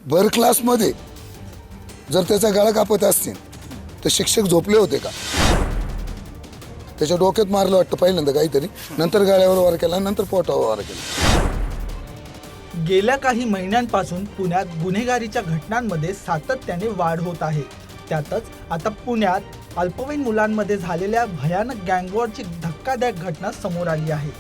भर क्लासमध्ये जर त्याचा गळा कापत असतील तर शिक्षक झोपले होते का? त्याच्या डोक्यात मारलं वाटतं पहिल्यांदा काहीतरी, नंतर गळ्यावर वार केला, नंतर पोटावर वार केला. गेल्या काही महिन्यांपासून पुण्यात गुन्हेगारीच्या घटनांमध्ये सातत्याने वाढ होत आहे. त्यातच आता पुण्यात अल्पवयीन मुलांमध्ये झालेल्या भयानक गँगवॉरची धक्कादायक घटना समोर आली आहे.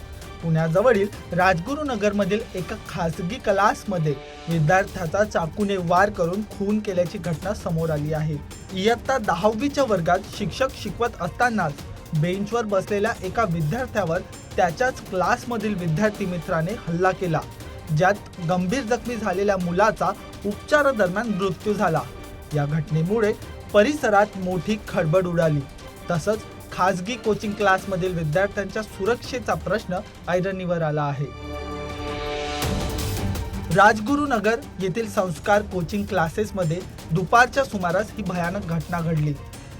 पुण्याजवळील राजगुरुनगरमधील एका खासगी क्लासमध्ये विद्यार्थ्याचा चाकूने वार करून खून केल्याची घटना समोर आली आहे. इयत्ता 10वीच्या वर्गात शिक्षक शिकवत असतानाच बेंचवर बसलेल्या एका विद्यार्थ्यावर त्याच्याच क्लासमधील विद्यार्थी मित्राने हल्ला केला, ज्यात गंभीर जखमी झालेल्या मुलाचा उपचारादरम्यान मृत्यू झाला. या घटनेमुळे परिसरात मोठी खळबळ उडाली. तसंच खासगी कोचिंग क्लासमधील विद्यार्थ्यांच्या सुरक्षेचा प्रश्न ऐरणीवर आला आहे. राजगुरुनगर येथील संस्कार कोचिंग क्लासेसमध्ये दुपारच्या सुमारास ही भयानक घटना घडली.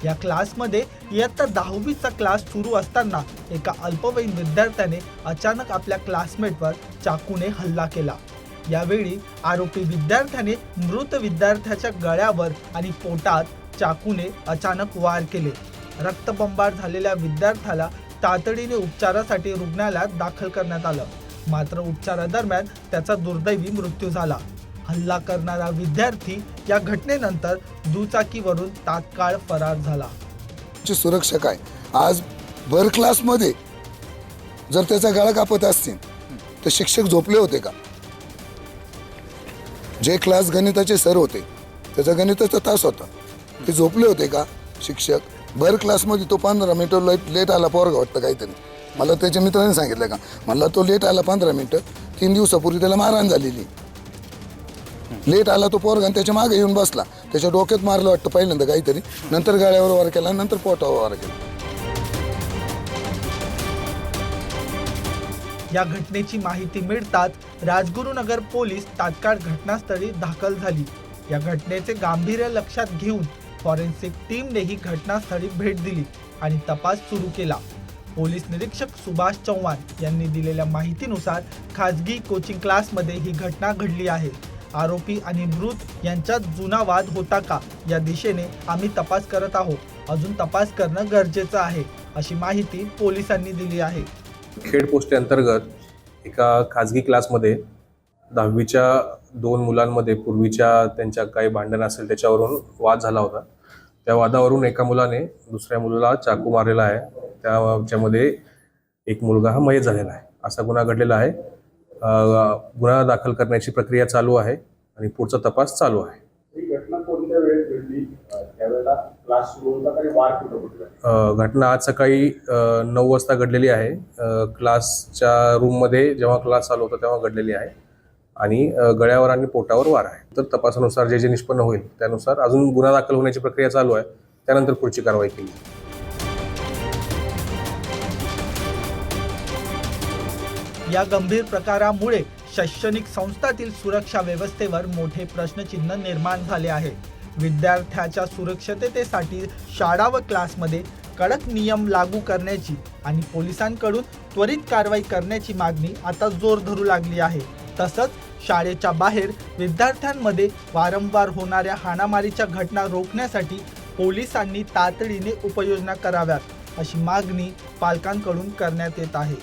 या क्लासमध्ये इयत्ता 10वीचा क्लास सुरू असताना एका अल्पवयीन विद्यार्थ्याने अचानक आपल्या क्लासमेटवर चाकूने हल्ला केला. यावेळी आरोपी विद्यार्थ्याने मृत विद्यार्थ्याच्या गळ्यावर आणि पोटात चाकूने अचानक वार केले. रक्तबंबाळ झालेल्या विद्यार्थ्याला तातडीने उपचारासाठी रुग्णालयात दाखल करण्यात आलं. मात्र उपचारादरम्यान त्याचा दुर्दैवी मृत्यू झाला. हल्ला करणारा विद्यार्थी या घटनेनंतर दुचाकीवरून तात्काळ फरार झाला. सुरक्षा काय? आज भर क्लासमध्ये जर त्याचा गळा कापत असतील तर शिक्षक झोपले होते का? जे क्लास गणिताचे सर होते, त्याचा गणिताचा तास होता, ते झोपले होते का शिक्षक? भर क्लासमध्ये तो 15 मिनिटं लेट आला, पोरगा वाटतं काहीतरी. मला त्याच्या मित्राने सांगितलं का, मला तो लेट आला 15 मिनिटं, 3 दिवसापूर्वी त्याला मारहाण झालेली. लेट आला तो पोरगा आणि त्याच्या मागे येऊन बसला, त्याच्या डोक्यात मारलं वाटतं पहिल्यांदा काहीतरी, नंतर गळ्यावर वार केला, नंतर पोटावर वार केला. या घटनेची माहिती मिळताच राजगुरुनगर पोलीस तात्काळ घटनास्थळी दाखल झाली. या घटनेचे गांभीर्य लक्षात घेऊन फॉरेन्सिक टीमनेही घटनास्थळी भेट दिली आणि तपास सुरू केला. पोलीस निरीक्षक सुभाष चव्हाण यांनी दिलेल्या माहितीनुसार खाजगी कोचिंग क्लासमध्ये ही घटना घडली आहे. आरोपी आणि मृत यांच्यात जुना वाद होता का, या दिशेने आम्ही तपास करत आहोत. अजून तपास करणं गरजेचं आहे, अशी माहिती पोलिसांनी दिली आहे. खेड पोस्ट अंतर्गत एका खाजगी क्लासमध्ये 10वीच्या 2 मुलांमध्ये पूर्वीच्या त्यांच्या काही भांडण असेल त्याच्यावरून वाद झाला होता. त्या वादावरून एका मुलाने दुसऱ्या मुलाला चाकू मारलेला आहे. त्याच्यामध्ये एक मुलगा हा मयत झालेला आहे. असा गुन्हा घडलेला आहे. गुन्हा दाखल करण्याची प्रक्रिया चालू आहे आणि पुढचा तपास चालू आहे. ही घटना कोणत्या वेळेस घडली? त्यावेळेला क्लास सुरू होता आणि वार कुठं घडला? घटना आज सकाळी 9 वाजता घडलेली आहे. क्लासच्या रूममध्ये जेव्हा क्लास चालू होता तेव्हा घडलेली आहे आणि गळ्यावर आणि पोटावर वार आहे. तर तपासानुसार जे जे निष्पन्न होईल त्यानुसार अजून गुन्हा दाखल होण्याची प्रक्रिया चालू आहे, त्यानंतर पुढची कारवाई केली. या गंभीर प्रकारामुळे शैक्षणिक संस्थातील सुरक्षा व्यवस्थेवर मोठे प्रश्नचिन्ह निर्माण झाले आहे. विद्यार्थ्याच्या सुरक्षिततेसाठी शाळा व क्लासमध्ये कडक नियम लागू करण्याची आणि पोलिसांकडून त्वरित कारवाई करण्याची मागणी आता जोर धरू लागली आहे. तसंच शाळेच्या बाहेर विद्यार्थ्यांमध्ये वारंवार होणाऱ्या हाणामारीच्या घटना रोखण्यासाठी पोलिसांनी तातडीने उपाययोजना कराव्यात, अशी मागणी पालकांकडून करण्यात येत आहे.